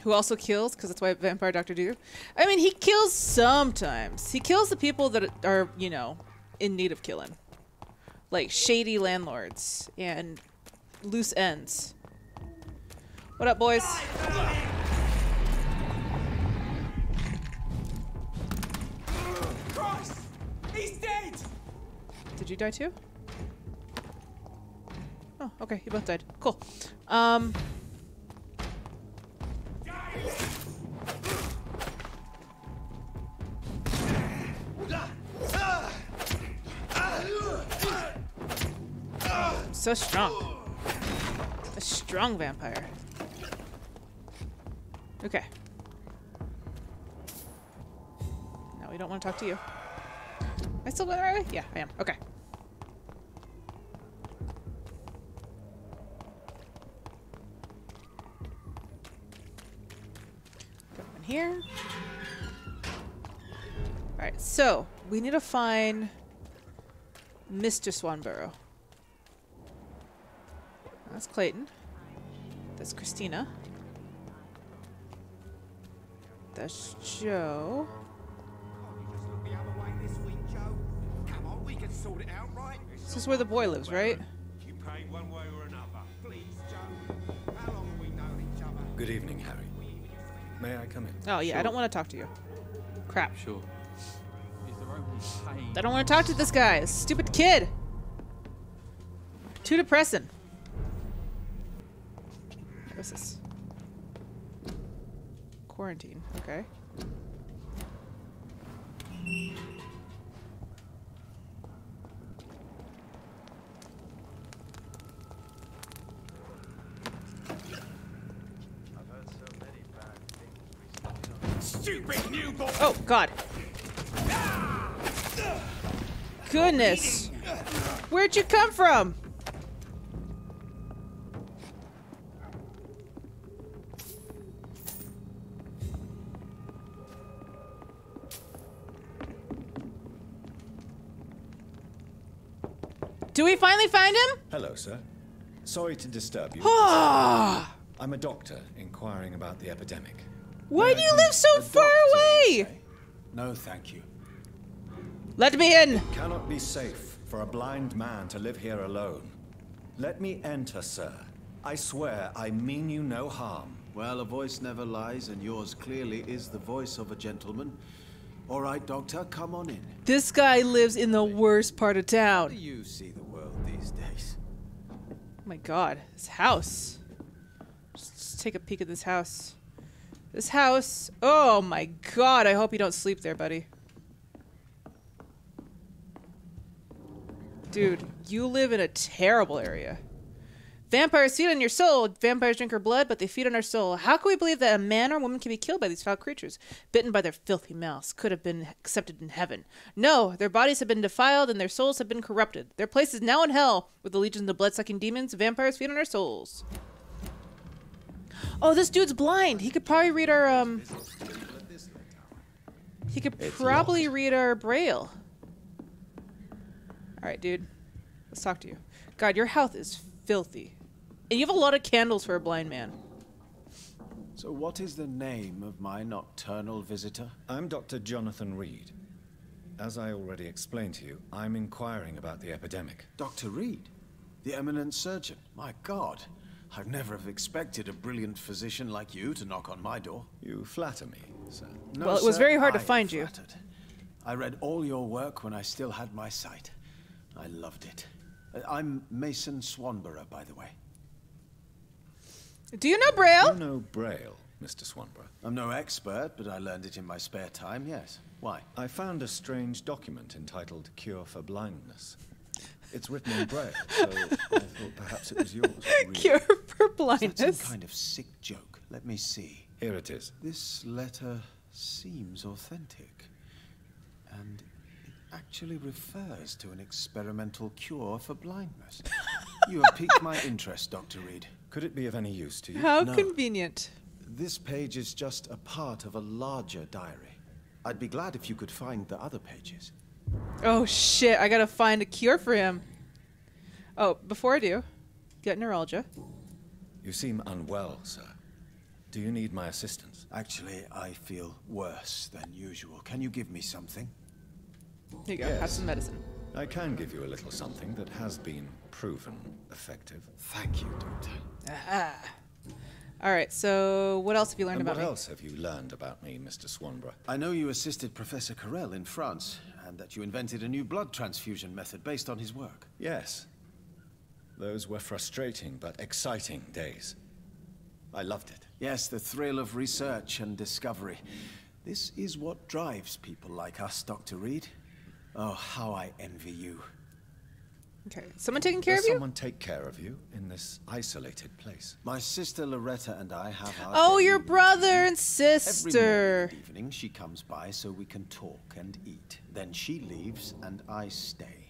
Who also kills, because that's why Vampire Doctor do. I mean, he kills sometimes. He kills the people that are, you know, in need of killing. Like shady landlords and loose ends. What up, boys? Christ! He's dead! Did you die too? Oh, okay, you both died. Cool. So strong. A strong vampire. Okay. No, we don't want to talk to you. Am I still going the right way? Yeah, I am. Okay. Go in here. Alright, so we need to find Mr. Swanborough. That's Clayton. That's Christina. That's Joe. This is where the boy lives, right? You paid one way or another. Please, Joe. How long have we known each other? Good evening, Harry. May I come in? Oh yeah, Sure. I don't want to talk to you. Crap. Sure. I don't want to talk to this guy. This stupid kid. Too depressing. What's this? Quarantine. Okay. Stupid newborn! Oh, God. Goodness. Where'd you come from? Do we finally find him? Hello, sir. Sorry to disturb you. Ah! I'm a doctor inquiring about the epidemic. Why do you live so far away? No, thank you. Let me in. It cannot be safe for a blind man to live here alone. Let me enter, sir. I swear I mean you no harm. Well, a voice never lies, and yours clearly is the voice of a gentleman. All right, Doctor, come on in. This guy lives in the worst part of How town. do you see the world these days? Oh my God, this house. Just take a peek at this house. This house. Oh my God, I hope you don't sleep there, buddy. Dude, you live in a terrible area. Vampires feed on your soul. Vampires drink our blood, but they feed on our soul. How can we believe that a man or woman can be killed by these foul creatures? Bitten by their filthy mouths, could have been accepted in heaven. No, their bodies have been defiled and their souls have been corrupted. Their place is now in hell, with the legions of blood-sucking demons. Vampires feed on our souls. Oh, this dude's blind. He could probably read our, He could probably read our braille. Alright, dude. Let's talk to you. God, your house is filthy. And you have a lot of candles for a blind man. So what is the name of my nocturnal visitor? I'm Dr. Jonathan Reid. As I already explained to you, I'm inquiring about the epidemic. Dr. Reid? The eminent surgeon? My God. I'd never have expected a brilliant physician like you to knock on my door. You flatter me, sir. No, Well, it was sir, very hard to I'm find you. flattered. I read all your work when I still had my sight. I loved it. I'm Mason Swanborough, by the way. Do you know braille? You know Braille, Mr. Swanborough. I'm no expert, but I learned it in my spare time, yes. Why? I found a strange document entitled Cure for Blindness. It's written in Braille, so I thought perhaps it was yours. to read. Cure for Is blindness. that some kind of sick joke? Let me see. Here it is. This letter seems authentic. And it actually refers to an experimental cure for blindness. You have piqued my interest, Dr. Reid. Could it be of any use to you? How No. convenient. This page is just a part of a larger diary. I'd be glad if you could find the other pages. Oh shit, I gotta find a cure for him. Oh, before I do, get neuralgia. You seem unwell, sir. Do you need my assistance? Actually, I feel worse than usual. Can you give me something? Here you go. Have Yes. some medicine. I can give you a little something that has been proven effective. Thank you, Doctor. Ah. All right. So, what else have you learned And about what me? else have you learned about me, Mr. Swanborough? I know you assisted Professor Carell in France, and that you invented a new blood transfusion method based on his work. Yes. Those were frustrating but exciting days. I loved it. Yes, the thrill of research and discovery. This is what drives people like us, Dr. Reid. Oh, how I envy you. Okay. Someone taking care Does of you? someone take care of you in this isolated place? My sister Loretta and I have our Oh, daily your brother and Every sister. morning and evening, she comes by so we can talk and eat. Then she leaves, and I stay.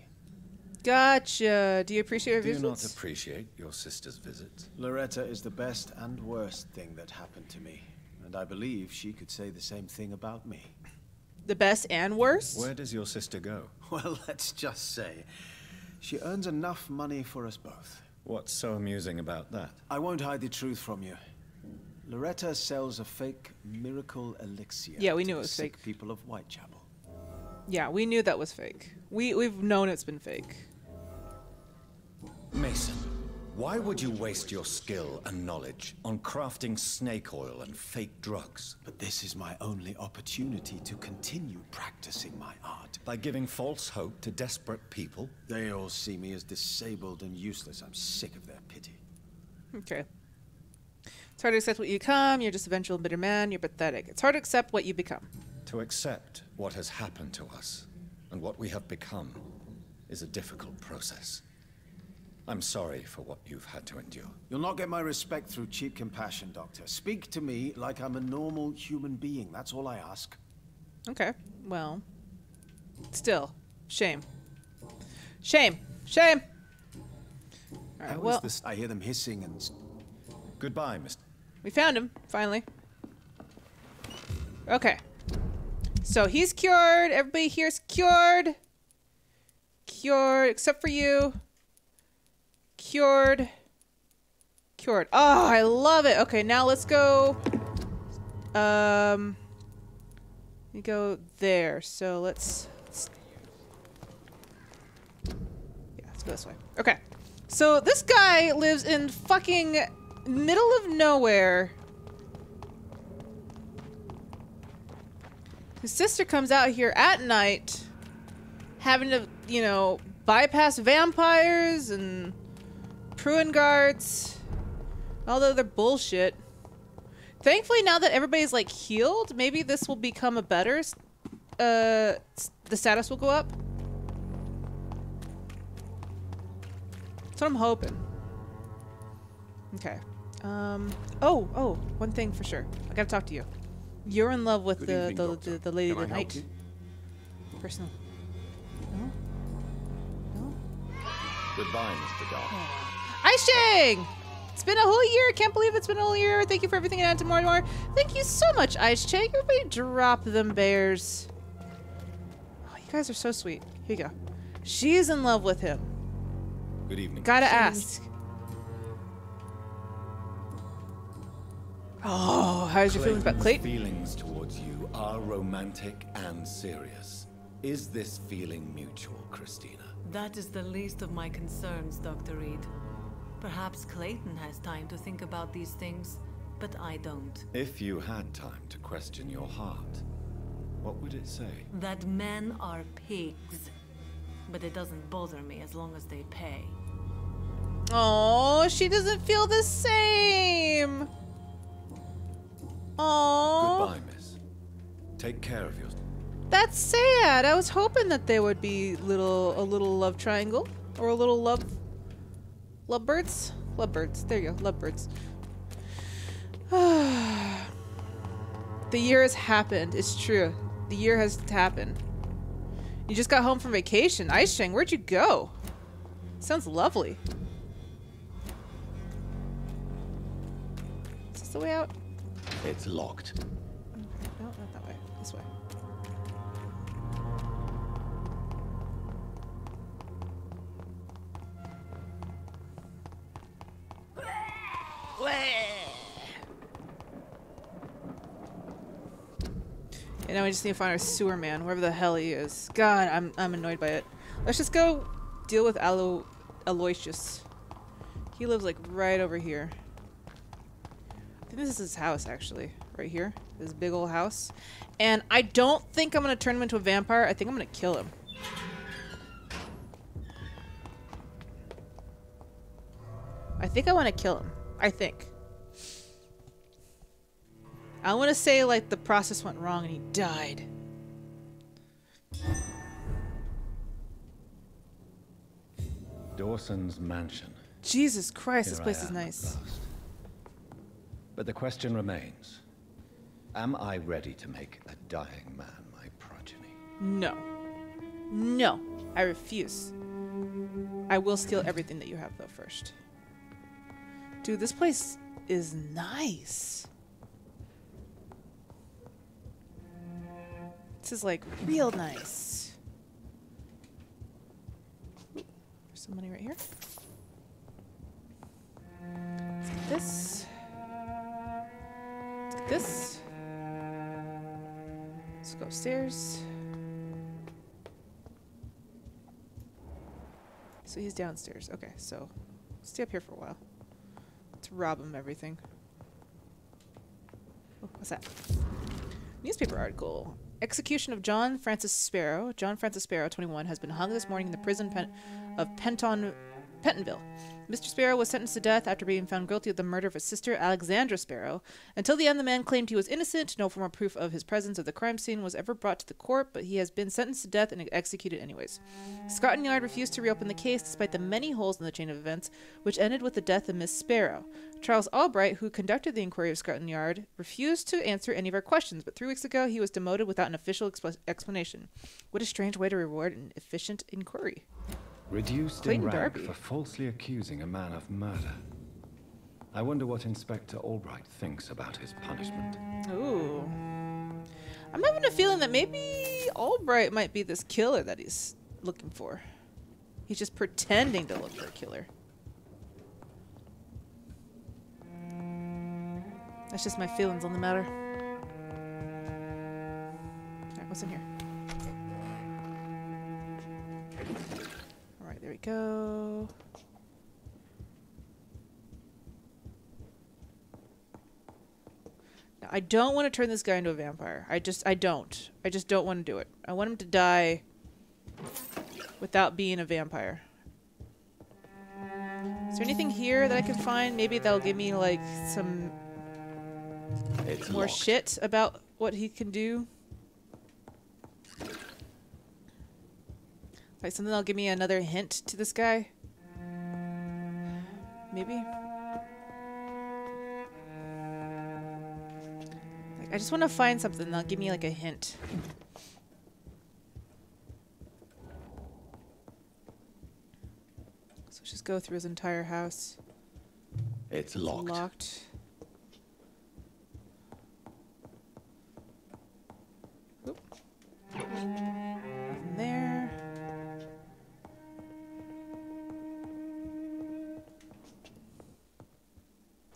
Gotcha. Do you appreciate her Do you visits? not appreciate your sister's visits? Loretta is the best and worst thing that happened to me, and I believe she could say the same thing about me. The best and worst? Where does your sister go? Well, let's just say, she earns enough money for us both. What's so amusing about that? I won't hide the truth from you. Loretta sells a fake miracle elixir. Yeah, we to knew it the was sick fake. people of Whitechapel. Yeah, we knew that was fake. We've known it's been fake. Mason, why would you waste your skill and knowledge on crafting snake oil and fake drugs? But this is my only opportunity to continue practicing my art. By giving false hope to desperate people? They all see me as disabled and useless. I'm sick of their pity. Okay. It's hard to accept what you become. You're just a vengeful and bitter man. You're pathetic. It's hard to accept what you become. To accept what has happened to us and what we have become is a difficult process. I'm sorry for what you've had to endure. You'll not get my respect through cheap compassion, Doctor. Speak to me like I'm a normal human being. That's all I ask. Okay. Well, still, shame. Shame. Shame. All right. How is Well, this? I hear them hissing and... Goodbye, Mr. we found him finally. Okay. So he's cured. Everybody here's cured. Cured, except for you. Cured. Cured. Oh, I love it. Okay, now let's go. We go there. So let's yeah, let's go this way. Okay. So this guy lives in fucking middle of nowhere. His sister comes out here at night, having to, you know, bypass vampires and Pruin guards, all the other bullshit. Thankfully, now that everybody's like healed, maybe this will become a better. The status will go up. That's what I'm hoping. Okay. Oh, one thing for sure. I gotta talk to you. You're in love with Good the evening, Doctor. the lady Can I that help night. you? Personal. No? No? Goodbye, Mr. Dawson. Ice Chang! It's been a whole year. Can't believe it's been a whole year. Thank you for everything and add to more and more. Thank you so much, Ice Chang. Everybody drop them bears. Oh, you guys are so sweet. Here you go. She's in love with him. Good evening. Gotta ask. Oh, how's your feelings about Clayton's Clayton? feelings towards you are romantic and serious. Is this feeling mutual, Christina? That is the least of my concerns, Dr. Reid. Perhaps Clayton has time to think about these things, but I don't. If you had time to question your heart, what would it say? That men are pigs. But it doesn't bother me as long as they pay. Oh, she doesn't feel the same. Oh, Goodbye, miss. Take care of yourself. that's sad. I was hoping that there would be a little love triangle or a little lovebirds. Lovebirds. There you go. Lovebirds. The year has happened. It's true. The year has happened. You just got home from vacation. Ice Chang, where'd you go? Sounds lovely. Is this the way out? It's locked. No, not that way. This way. And now we just need to find our sewer man, wherever the hell he is. God, I'm annoyed by it. Let's just go deal with Aloysius. He lives like right over here. I think this is his house actually, right here. This big old house. And I don't think I'm gonna turn him into a vampire. I think I'm gonna kill him. I think I want to kill him. I think. I want to say like the process went wrong and he died. Dawson's mansion. Jesus Christ, Here this place I is am at nice. last. But the question remains, am I ready to make a dying man my progeny? No. No. I refuse. I will steal everything that you have though first. Dude, this place is nice. This is like real nice. Ooh, there's some money right here. Let's get this. Let's get this. Let's go upstairs. So he's downstairs. Okay, so stay up here for a while. Let's rob him everything. Oh, what's that? Newspaper article. Execution of John Francis Sparrow. John Francis Sparrow, 21, has been hung this morning in the prison of Pentonville. Mr. Sparrow was sentenced to death after being found guilty of the murder of his sister, Alexandra Sparrow. Until the end, the man claimed he was innocent. No formal proof of his presence at the crime scene was ever brought to the court, but he has been sentenced to death and executed anyways. Scotland Yard refused to reopen the case despite the many holes in the chain of events, which ended with the death of Miss Sparrow. Charles Albright, who conducted the inquiry of Scotland Yard, refused to answer any of our questions, but 3 weeks ago he was demoted without an official explanation. What a strange way to reward an efficient inquiry. Reduced Clayton in rank Darby. for falsely accusing a man of murder. I wonder what Inspector Albright thinks about his punishment. Ooh. I'm having a feeling that maybe Albright might be this killer that he's looking for. He's just pretending to look for a killer. That's just my feelings on the matter. Alright, what's in here? Alright, there we go. Now, I don't want to turn this guy into a vampire. I just don't want to do it. I want him to die without being a vampire. Is there anything here that I can find? Maybe that'll give me like some It's more locked. shit about what he can do. Like something that'll give me another hint to this guy. Maybe. Like, I just want to find something that'll give me like a hint. So let's just go through his entire house. It's locked. Locked. Oop. Nothing there.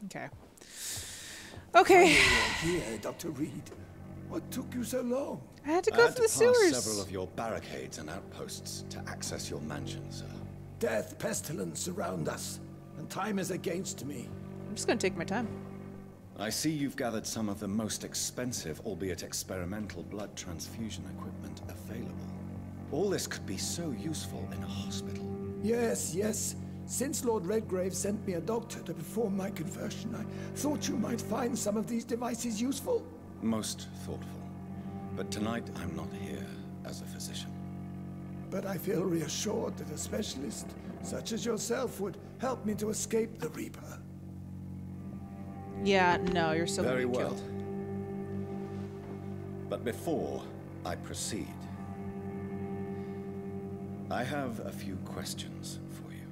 Okay. Okay. Here, Dr. Reid. What took you so long? I had to I go had through to the pass sewers. several of your barricades and outposts to access your mansion, sir. Death, pestilence surround us, and time is against me. I'm just gonna take my time. I see you've gathered some of the most expensive, albeit experimental, blood transfusion equipment available. All this could be so useful in a hospital. Yes, yes. Since Lord Redgrave sent me a doctor to perform my conversion, I thought you might find some of these devices useful. Most thoughtful. But tonight, I'm not here as a physician. But I feel reassured that a specialist such as yourself would help me to escape the Reaper. Yeah, no, you're still Very gonna be well. killed. But before I proceed, I have a few questions for you.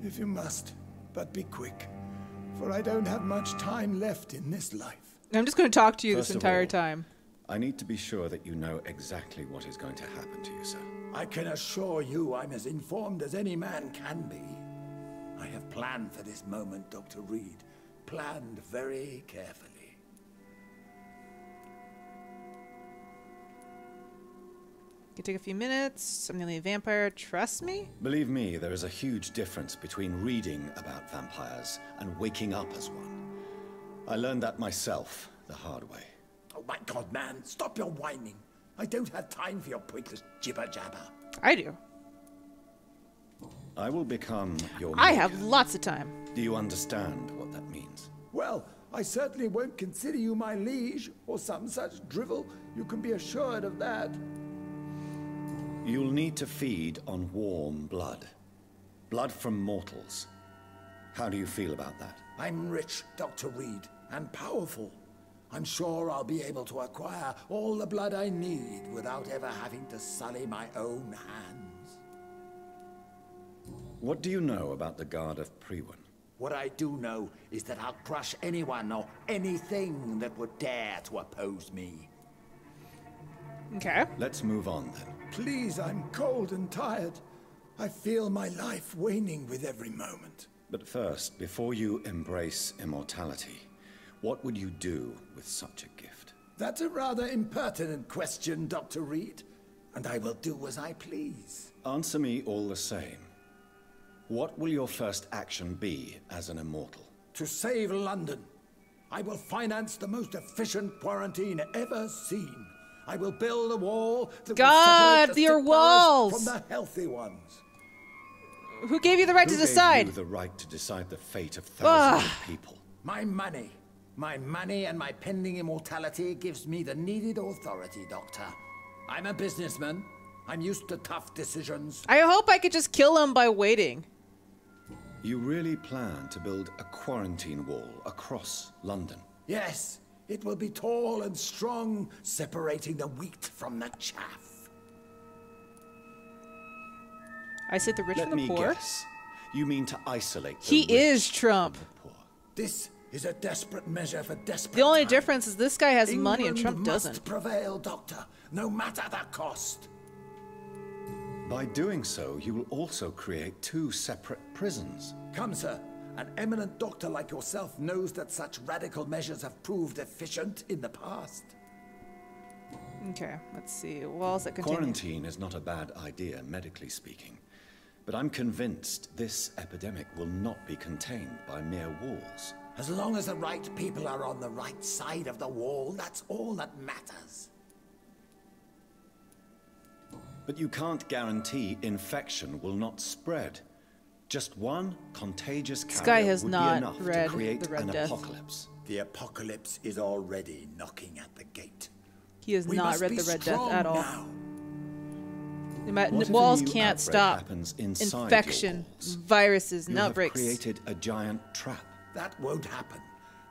If you must, but be quick, for I don't have much time left in this life. I'm just gonna talk to you First this of entire all, time. I need to be sure that you know exactly what is going to happen to you, sir. I can assure you I'm as informed as any man can be. I have planned for this moment, Dr. Reid. Planned very carefully. Can take a few minutes. I'm the only vampire. Trust me? Believe me, there is a huge difference between reading about vampires and waking up as one. I learned that myself the hard way. Oh my god, man, stop your whining. I don't have time for your pointless jibber-jabber. I do. I will become your I maker. have lots of time. Do you understand what that means? Well, I certainly won't consider you my liege, or some such drivel. You can be assured of that. You'll need to feed on warm blood. Blood from mortals. How do you feel about that? I'm rich, Dr. Reid, and powerful. I'm sure I'll be able to acquire all the blood I need without ever having to sully my own hands. What do you know about the Guard of Priwen? What I do know is that I'll crush anyone or anything that would dare to oppose me. Okay. Let's move on then. Please, I'm cold and tired. I feel my life waning with every moment. But first, before you embrace immortality, what would you do with such a gift? That's a rather impertinent question, Dr. Reid, and I will do as I please. Answer me all the same. What will your first action be as an immortal? To save London, I will finance the most efficient quarantine ever seen. I will build a wall that God, will separate the your sick walls! from the healthy ones. Who gave you the right to Who gave decide? you the right to decide the fate of thousands of people? My money. My money and my pending immortality gives me the needed authority, Doctor. I'm a businessman. I'm used to tough decisions. I hope I could just kill him by waiting. You really plan to build a quarantine wall across London? Yes, it will be tall and strong, separating the wheat from the chaff. I said the rich Let from the me poor. guess. You mean to isolate the He rich is Trump. from the poor? This is a desperate measure for desperate The only times. difference is this guy has money and England Trump must doesn't. prevail, Doctor, no matter the cost. By doing so, you will also create two separate prisons. Come, sir. An eminent doctor like yourself knows that such radical measures have proved efficient in the past. Okay, let's see. Walls that continue. Quarantine is not a bad idea, medically speaking. But I'm convinced this epidemic will not be contained by mere walls. As long as the right people are on the right side of the wall, that's all that matters. But you can't guarantee infection will not spread. Just one contagious This carrier guy has would not be enough read to create the Red an Death. apocalypse. The apocalypse is already knocking at the gate. He has We not must read be the Red Death strong at all. now. What if a Walls new can't outbreak stop happens inside your infection, walls? viruses, and You have outbreaks. created a giant trap. That won't happen.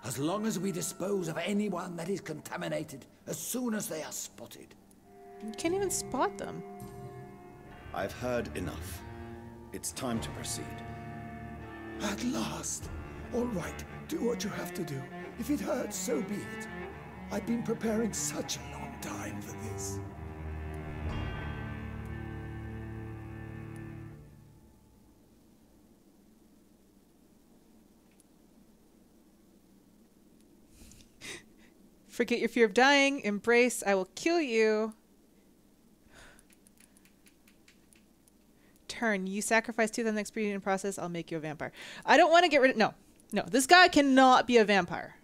As long as we dispose of anyone that is contaminated as soon as they are spotted. You can't even spot them. I've heard enough. It's time to proceed. At last. All right, do what you have to do. If it hurts, so be it. I've been preparing such a long time for this. Forget your fear of dying. Embrace. I will kill you. Turn. You sacrifice to them the expedient process. I'll make you a vampire. I don't want to get rid of... No. No. This guy cannot be a vampire.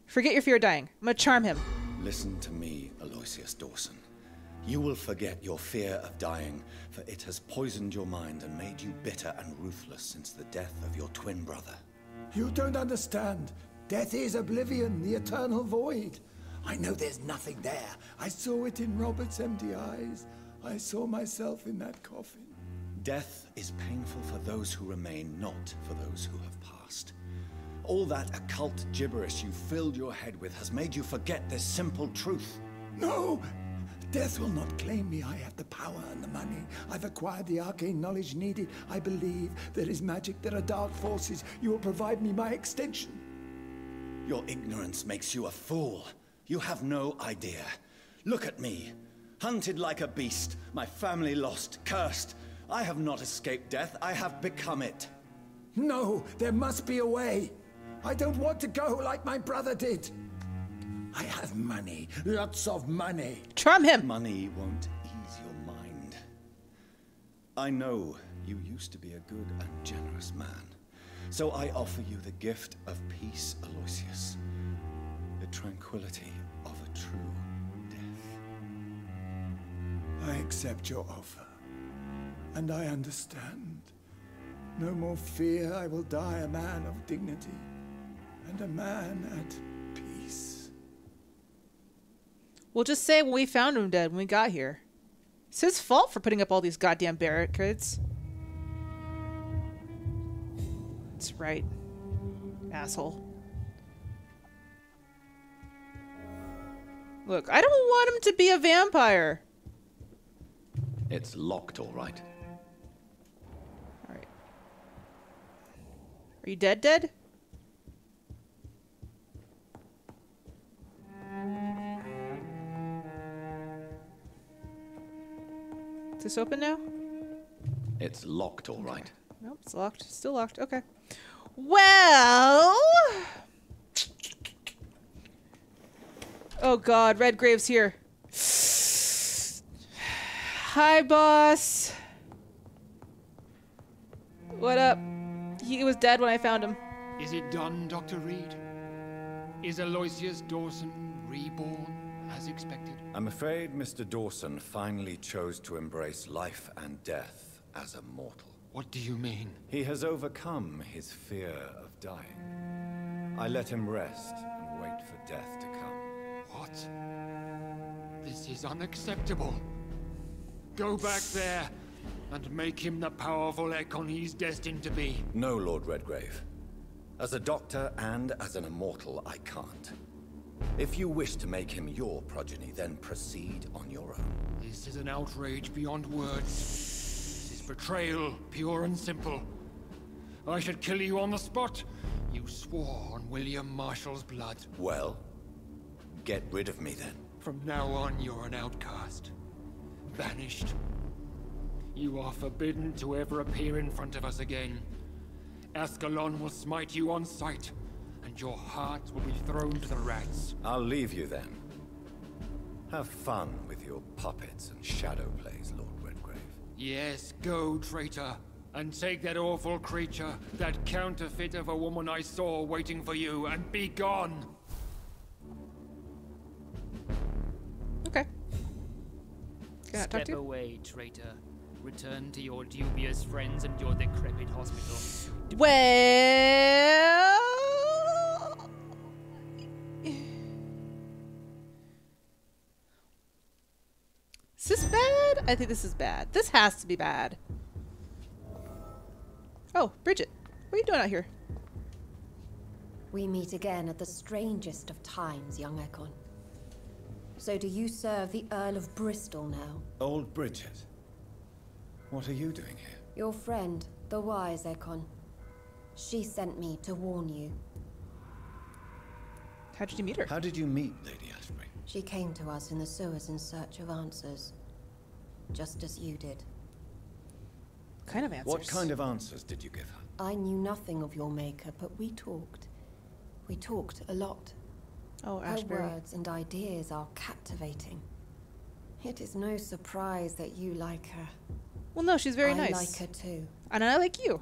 Forget your fear of dying. I'm going to charm him. Listen to me, Aloysius Dawson. You will forget your fear of dying, for it has poisoned your mind and made you bitter and ruthless since the death of your twin brother. You don't understand. Death is oblivion, the eternal void. I know there's nothing there. I saw it in Robert's empty eyes. I saw myself in that coffin. Death is painful for those who remain, not for those who have passed. All that occult gibberish you filled your head with has made you forget this simple truth. No! Death will not claim me. I have the power and the money. I've acquired the arcane knowledge needed. I believe there is magic, there are dark forces. You will provide me my extension. Your ignorance makes you a fool. You have no idea. Look at me. Hunted like a beast, my family lost, cursed. I have not escaped death, I have become it. No, there must be a way. I don't want to go like my brother did. I have money, lots of money. Charm him. Money won't ease your I know you used to be a good and generous man. So I offer you the gift of peace, Aloysius. The tranquility of a true death. I accept your offer. And I understand. No more fear, I will die a man of dignity. And a man at peace. We'll just say when we found him dead when we got here. It's his fault for putting up all these goddamn barricades. That's right. Asshole. Look, I don't want him to be a vampire. It's locked, all right. All right. Are you dead? Is this open now? It's locked, all right. Nope, it's locked. Still locked. Okay. Well... Oh god, Redgrave's here. Hi, boss. What up? He was dead when I found him. Is it done, Dr. Reid? Is Aloysius Dawson reborn as expected? I'm afraid Mr. Dawson finally chose to embrace life and death as a mortal. What do you mean? He has overcome his fear of dying. I let him rest and wait for death to come. What? This is unacceptable. Go back there and make him the powerful Ekon he's destined to be. No, Lord Redgrave. As a doctor and as an immortal, I can't. If you wish to make him your progeny, then proceed on your own. This is an outrage beyond words. This is betrayal, pure and simple. I should kill you on the spot. You swore on William Marshall's blood. Well, get rid of me then. From now on, you're an outcast. Banished. You are forbidden to ever appear in front of us again. Ascalon will smite you on sight, and your heart will be thrown to the rats. I'll leave you then. Have fun with your puppets and shadow plays, Lord Redgrave. Yes, go, traitor, and take that awful creature, that counterfeit of a woman I saw waiting for you, and be gone! Okay. Can I talk Step to you? away, traitor. Return to your dubious friends and your decrepit hospital. Well... Is this bad? I think this is bad. This has to be bad. Oh, Bridget. What are you doing out here? We meet again at the strangest of times, young Ekon. So do you serve the Earl of Bristol now? Old Bridget. What are you doing here? Your friend, the wise Ekon. She sent me to warn you. How did you meet her? How did you meet Lady Ashbury? She came to us in the sewers in search of answers. Just as you did. What kind of answers? What kind of answers did you give her? I knew nothing of your maker, but we talked. We talked a lot. Oh, Her Ashbury. words and ideas are captivating. It is no surprise that you like her. Well, no, she's very I nice. like her too. And I like you.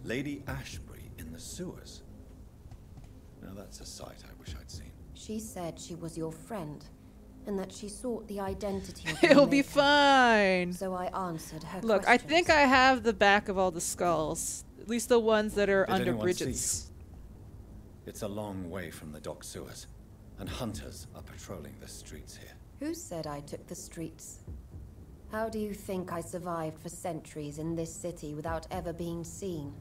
Lady Ashbury in the sewers? Now that's a sight I wish I'd seen. She said she was your friend, and that she sought the identity of your It'll be maker. fine. So I answered her Look, I questions. think I have the back of all the skulls. At least the ones that are Did under anyone see Bridget's. It's a long way from the dock sewers, and hunters are patrolling the streets here. Who said I took the streets? How do you think I survived for centuries in this city without ever being seen?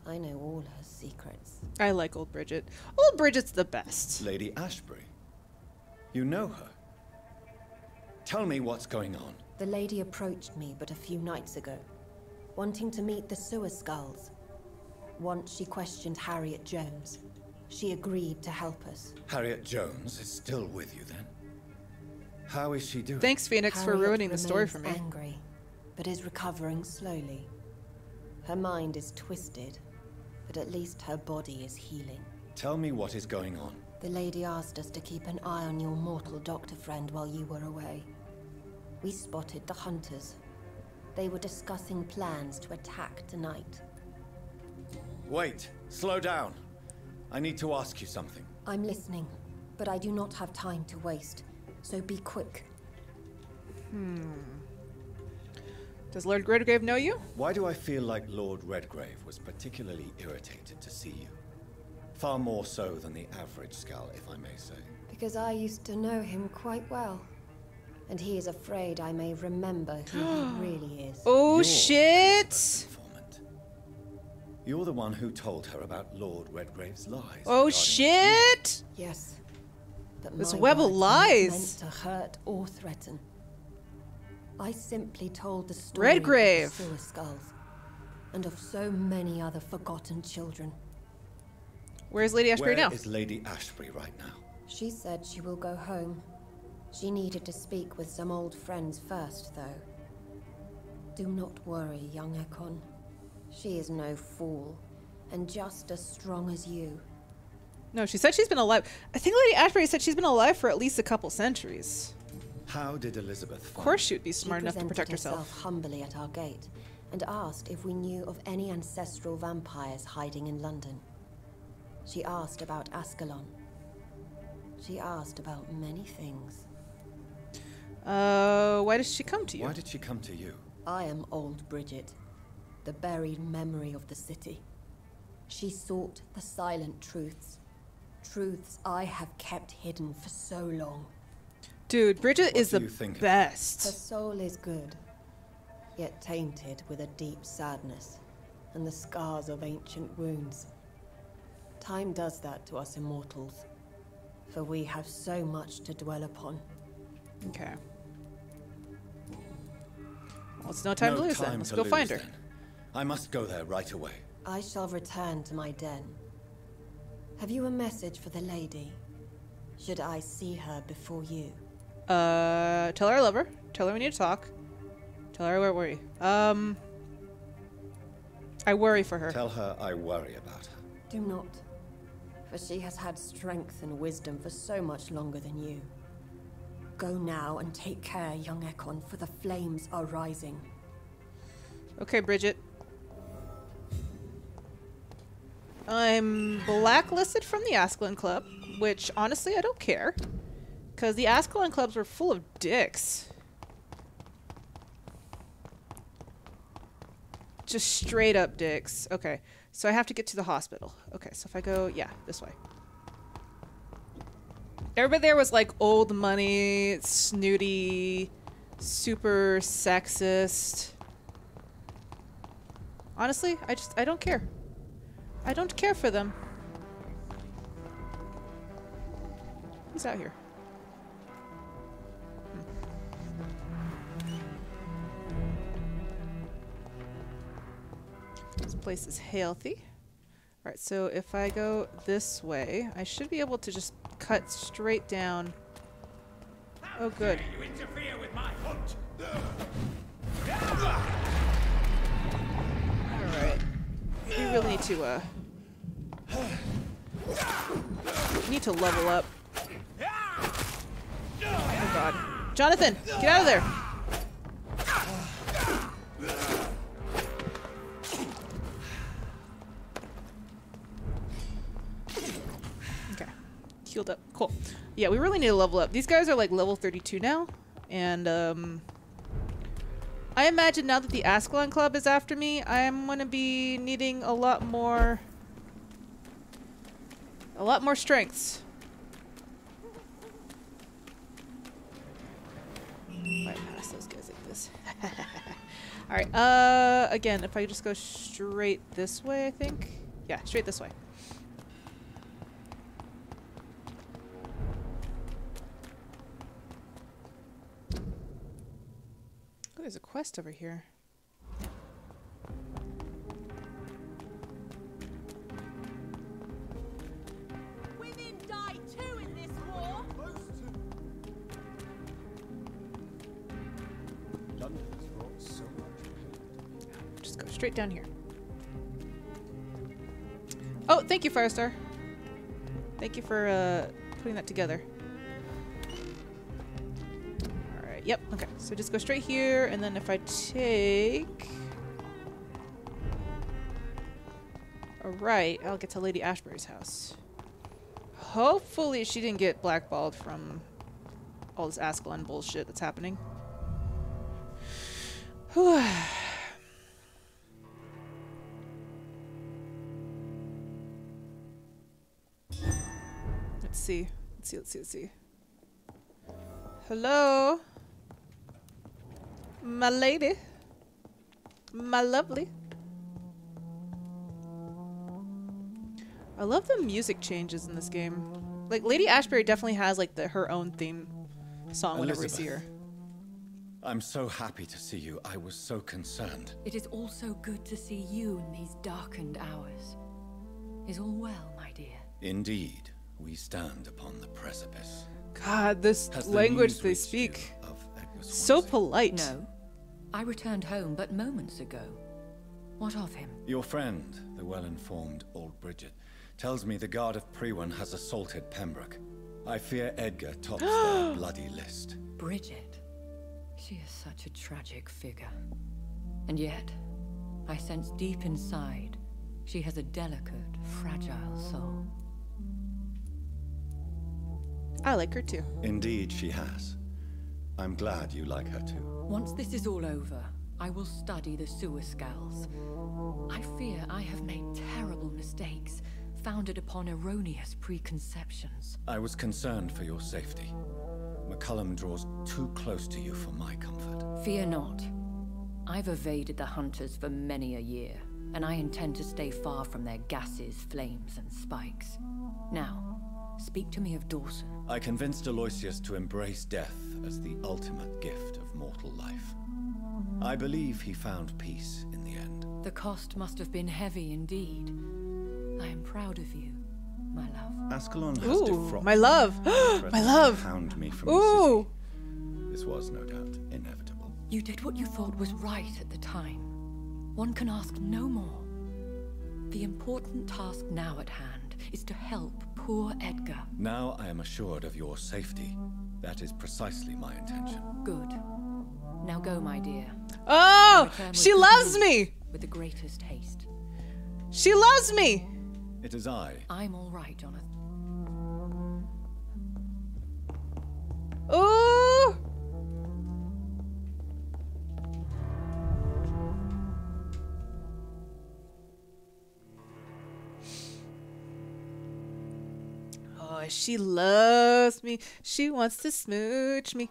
I know all her secrets. I like old Bridget. Old Bridget's the best. Lady Ashbury? You know her? Tell me what's going on. The lady approached me but a few nights ago, wanting to meet the sewer skulls. Once she questioned Harriet Jones. She agreed to help us. Harriet Jones is still with you then? How is she doing? Thanks, Phoenix, for Harriet ruining the story for remains me. Angry, but is recovering slowly. Her mind is twisted, but at least her body is healing. Tell me what is going on. The lady asked us to keep an eye on your mortal doctor friend while you were away. We spotted the hunters. They were discussing plans to attack tonight. Wait, slow down. I need to ask you something. I'm listening, but I do not have time to waste, so be quick. Does Lord Redgrave know you? Why do I feel like Lord Redgrave was particularly irritated to see you? Far more so than the average Skull, if I may say. Because I used to know him quite well. And he is afraid I may remember who he really is. Oh, You're shit! informant. You're the one who told her about Lord Redgrave's lies. Oh, regarding shit! Yes. But This my web of words were not lies. meant to hurt or threaten. I simply told the story Redgrave. of the sewer skulls. And of so many other forgotten children. Where's Lady Ashbury now? Where is Lady Ashbury right now? She said she will go home. She needed to speak with some old friends first, though. Do not worry, young Ekon. She is no fool, and just as strong as you. No, she said she's been alive. I think Lady Ashbury said she's been alive for at least a couple centuries. How did Elizabeth Of find course she would be smart She enough to presented protect herself. humbly at our gate, and asked if we knew of any ancestral vampires hiding in London. She asked about Ascalon. She asked about many things. Why does she come to you? Why did she come to you? I am old Bridget, the buried memory of the city. She sought the silent truths. Truths I have kept hidden for so long. Dude, Bridget What is do the you think of Her best. soul is good, yet tainted with a deep sadness and the scars of ancient wounds. Time does that to us immortals, for we have so much to dwell upon. Okay. Well, it's no time to lose then. Let's go find her. then. I must go there right away. I shall return to my den. Have you a message for the lady? Should I see her before you? Tell her I love her. Tell her we need to talk. Tell her I worry. I worry for her. Tell her I worry about her. Do not, for she has had strength and wisdom for so much longer than you. Go now and take care, young Ekon, for the flames are rising. Okay, Bridget. I'm blacklisted from the Ascalon Club, which honestly I don't care. Because the Ascalon Clubs were full of dicks. Just straight up dicks. Okay, so I have to get to the hospital. Okay, so if I go, yeah, this way. Everybody there was like old money, snooty, super sexist. Honestly, I don't care. I don't care for them. Who's out here? This place is healthy. Alright, so if I go this way, I should be able to just cut straight down. Oh, good. You interfere with my hunt. Alright. We really need to level up. Oh god. Jonathan, get out of there! Okay. Healed up. Cool. Yeah, we really need to level up. These guys are like level 32 now. And, I imagine now that the Ascalon Club is after me, I'm gonna be needing a lot more strengths. Bypass those guys like this. Alright, again, if I just go straight this way, I think. Yeah, straight this way. Oh, there's a quest over here. Women die too in this war. London's brought so much. Just go straight down here. Oh, thank you, Firestar. Thank you for putting that together. Alright, Yep. Okay. So just go straight here, and then if I take a right, I'll get to Lady Ashbury's house. Hopefully she didn't get blackballed from all this Ascalon bullshit that's happening. Whew. Let's see. Let's see. Hello? My lady. My lovely. I love the music changes in this game. Like, Lady Ashbury definitely has, like, her own theme song whenever we see her. I'm so happy to see you. I was so concerned. It is also good to see you in these darkened hours. Is all well, my dear? Indeed. We stand upon the precipice. God, this language they speak. So polite. No. I returned home but moments ago. What of him? Your friend, the well-informed old Bridget, tells me the Guard of Priwen has assaulted Pembroke. I fear Edgar tops their bloody list. Bridget? She is such a tragic figure. And yet, I sense deep inside, she has a delicate, fragile soul. I like her too. Indeed, she has. I'm glad you like her too. Once this is all over, I will study the sewer skulls. I fear I have made terrible mistakes, founded upon erroneous preconceptions. I was concerned for your safety. McCullum draws too close to you for my comfort. Fear not. I've evaded the hunters for many a year, and I intend to stay far from their gases, flames, and spikes. Now, speak to me of Dawson. I convinced Aloysius to embrace death as the ultimate gift of mortal life. I believe he found peace in the end. The cost must have been heavy indeed. I am proud of you, my love. Ascalon has defrocked. My love. My love. Hound me from the city. This was no doubt inevitable. You did what you thought was right at the time. One can ask no more. The important task now at hand is to help poor Edgar. Now I am assured of your safety. That is precisely my intention. Good. Now go, my dear. Oh, she loves me. With the greatest haste. She loves me. It is I. I'm all right, Jonathan. Ooh. Oh, she loves me. She wants to smooch me.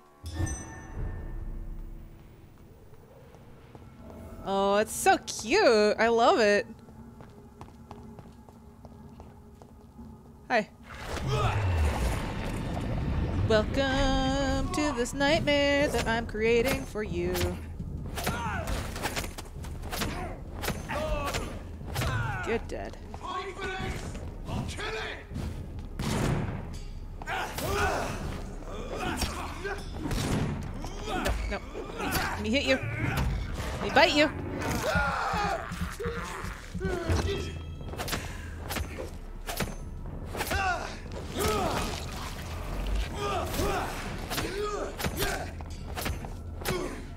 Oh, it's so cute. I love it. Hi. Welcome to this nightmare that I'm creating for you. You're dead. No. Let me hit you. Let me bite you.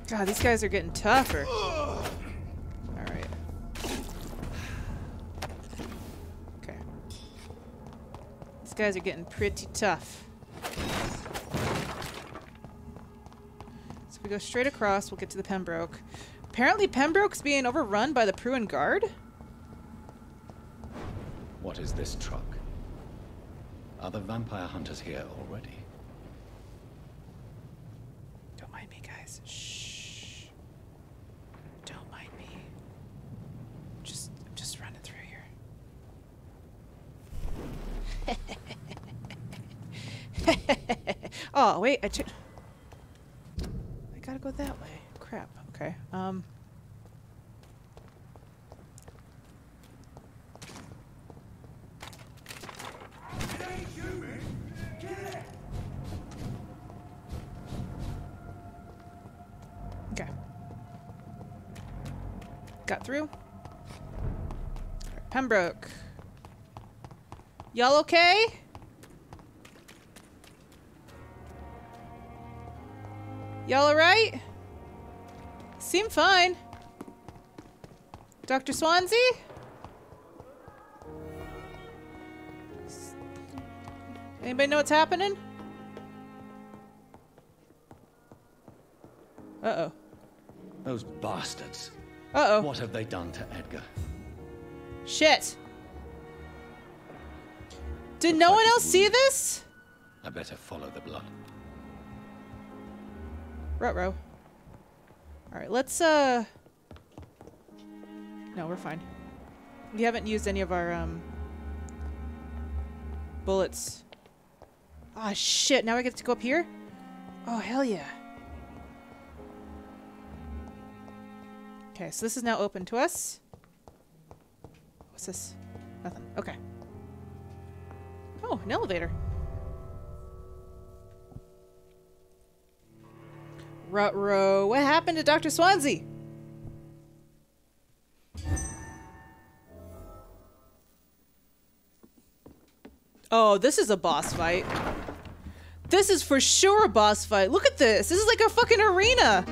God, these guys are getting tougher. Alright. Okay. These guys are getting pretty tough. So we go straight across, we'll get to the Pembroke. Apparently Pembroke's being overrun by the Priwen Guard? What is this truck? Are the vampire hunters here already? Don't mind me, guys. Shh. Don't mind me. I'm just running through here. Oh, wait. I gotta go that way. Crap. Okay. Okay. Got through. Pembroke. Y'all okay? Y'all alright? Seem fine. Dr. Swansea? Anybody know what's happening? Uh-oh. Those bastards. Uh-oh. What have they done to Edgar? Shit. Did no one else see this? I better follow the blood. Ruh-roh. Alright, let's, No, we're fine. We haven't used any of our, bullets. Ah, shit. Now I get to go up here? Oh, hell yeah. Okay, so this is now open to us. What's this? Nothing. Okay. Oh, an elevator. Ruh-roh. What happened to Dr. Swansea? Oh, this is a boss fight. This is for sure a boss fight. Look at this. This is like a fucking arena.